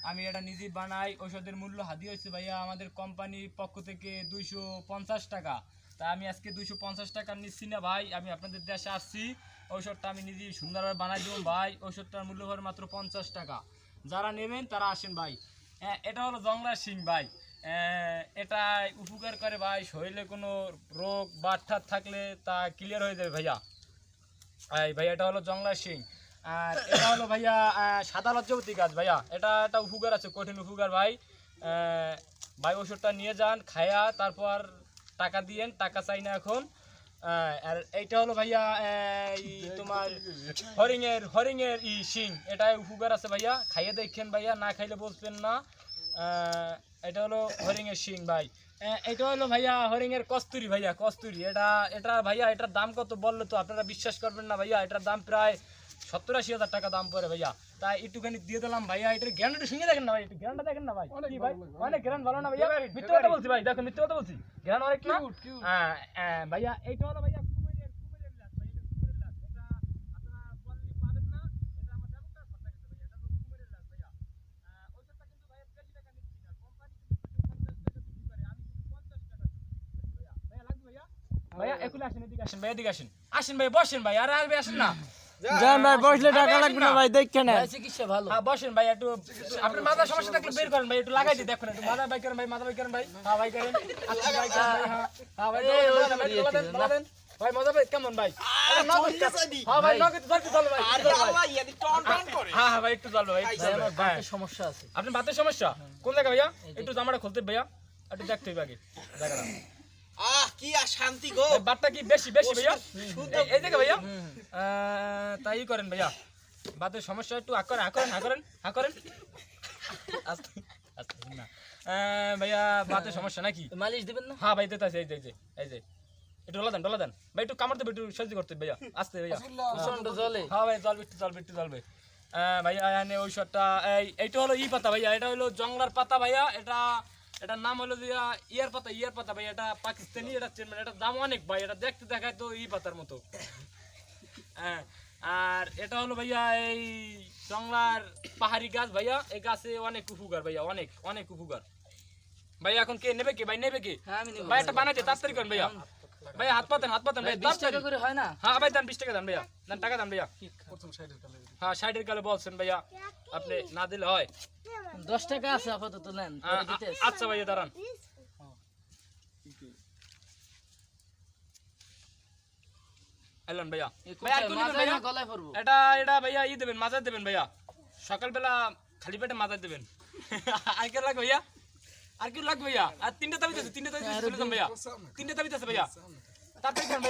আমি এটা নিজেই বানাই। ঔষধের মূল্য হাদিয়া হচ্ছে ভাইয়া আমাদের কোম্পানির পক্ষ থেকে 250 টাকা। তাই আমি আজকে 250 টাকা নিচ্ছি না ভাই, আমি আপনাদের দেশে আসছি, ঔষধটা আমি নিজেই সুন্দরভাবে বানাই দেবো ভাই। ঔষধটার মূল্য হবে মাত্র 50 টাকা। যারা নেবেন তারা আসেন ভাই। এটা হলো জংলার শিং ভাই। এটা উপকার করে ভাই, শরীরে কোনো রোগ বাট থাকলে তা ক্লিয়ার হয়ে যাবে ভাইয়া। ভাইয়া এটা হলো জংলার শিং। আর এটা হলো ভাইয়া সাদা লজ্জাবতী গাছ ভাইয়া। এটা উপকার আছে, কঠিন উপকার ভাই। ভাই ওষুধটা নিয়ে যান, খায়া তারপর টাকা দিয়েন, টাকা চাই না এখন। আর এইটা হলো ভাইয়া তোমার হরিঙের শিং। এটা উপকার আছে ভাইয়া, খাইয়ে দেখেন ভাইয়া, না খাইলে বলবেন না। এটা হলো হরিঙের শিং ভাই। এটা হলো ভাইয়া হরিঙের কস্তুরি ভাইয়া, কস্তুরি। এটা ভাইয়া এটার দাম কত বললে তো আপনারা বিশ্বাস করবেন না ভাইয়া। এটার দাম প্রায় 70-80 হাজার টাকা দাম পড়ে ভাইয়া। তাই একটুখানি দিয়ে দিলাম ভাইয়া। এটার গ্যারান্টি শুনে দেখেন না ভাই, একটু গ্যারান্টি দেখেন না ভাই। কি ভাই অনেক গ্যারান্ট ভালো না ভাইয়া, মিথ্যা কথা বলছি ভাই, দেখেন মিথ্যা কথা বলছি, গ্যারান্ট অনেক না ভাইয়া। এইটা হলো ভাইয়া কুমিরের লাশ ভাই, এটা কুমিরের লাশ। এটা আপনারা বললে পাবেন না, এটা আমার ব্যবহার কথা গেছে ভাইয়া। এটা হলো কুমিরের লাশ ভাইয়া। ওইটা কিন্তু ভাইয়া 40 টাকা নিচ্ছি না, কোম্পানি কিন্তু 250 টাকা বিক্রি করে, আমি কিন্তু 50 টাকা ভাইয়া। ভাইয়া লাগবে ভাইয়া? ভাইয়া একুলে আসেন, এদিকে আসেন ভাই, এদিকে আসেন, আসেন ভাই, বসেন ভাই। আর আসবে, আসেন না জান ভাই, বসলে টাকা লাগবে না ভাই, দেখেন না চিকিৎসা ভালো। হ্যাঁ বসেন ভাই, একটু আপনার মাথা সমস্যা থাকলে বের করেন ভাই, একটু লাগাই দিই দেখুন, একটু মাথা বাই করেন ভাই, মাথা বাই করেন ভাই। হ্যাঁ ভাই করেন, আচ্ছা ভাই করেন ভাই। হ্যাঁ ভাই দোলাদেন ভাই, মজা ভাই কেমন ভাই? হ্যাঁ ভাই নগদ ধরতে চলো ভাই। হ্যাঁ হ্যাঁ ভাই একটু চলবে ভাই, একটু চলবে। আমার বাতের সমস্যা আছে। আপনার বাতের সমস্যা কোন জায়গা ভাইয়া? একটু জামাটা খুলতে ভাইয়া, একটু দেখতে হবে আগে জায়গাটা। কি আর শান্তি গো। বাতটা কি বেশি বেশি ভাইয়া? এই জায়গা ভাইয়া তাই করেন ভাইয়া। বাতের সমস্যা একটু হা করেন আস্তে আস্তে না ভাইয়া, বাতের সমস্যা নাকি? মালিশ দিবেন না? হ্যাঁ ভাই দিতেছে, এই যে একটু ডলা দেন ভাই, একটু কামড় দেবে, একটু সহ্য করতে ভাইয়া, আস্তে ভাইয়া। প্রচন্ড জলে। হ্যাঁ ভাই জ্বলবে ভাইয়া। এনে ঔষধটা এইটা হলো পাতা ভাইয়া, এটা হলো জংলার পাতা ভাইয়া। এটার নাম হলো ইয়ার পাতা ভাই। এটা পাকিস্তানি, এটার দাম অনেক ভাই। এটা দেখতে দেখায় তো পাতার মতো। হ্যাঁ, আর এটা হলো ভাইয়া এই জংলার পাহাড়ি গাছ ভাইয়া। এই গাছে অনেক উপকার ভাইয়া, অনেক উপকার ভাইয়া। এখন কে নেবে, কে ভাই নেবে কে? হ্যাঁ আমি নেব ভাই এটা বানাইতে তাড়াতাড়ি করেন ভাইয়া। ভাইয়া হাত পাতেন ভাই, 20 টাকা করে হয় না? হ্যাঁ ভাই দেন 20 টাকা দেন ভাইয়া, দেন টাকা দেন ভাইয়া। হ্যাঁ 60-এর কালে বলছেন ভাইয়া, আপনি না দিলে হয়। 10 টাকা আছে আপাতত, নেন পরে দিতে আসি। আচ্ছা ভাইয়া দাঁড়ান। এলেন ভাইয়া। ভাইয়া আর কোন নেবেন ভাইয়া? গলায় পড়বো। এটা ভাইয়া দেবেন, মাজার দেবেন ভাইয়া। সকালবেলা খালি পেটে মাজার দেবেন। আর কি লাগবে ভাইয়া? আর কি লাগবে ভাইয়া? আর তিনটা তাবিজ আছে, চলে যান ভাইয়া। তিনটা তাবিজ আছে ভাইয়া, তাড়াতাড়ি করেন ভাইয়া।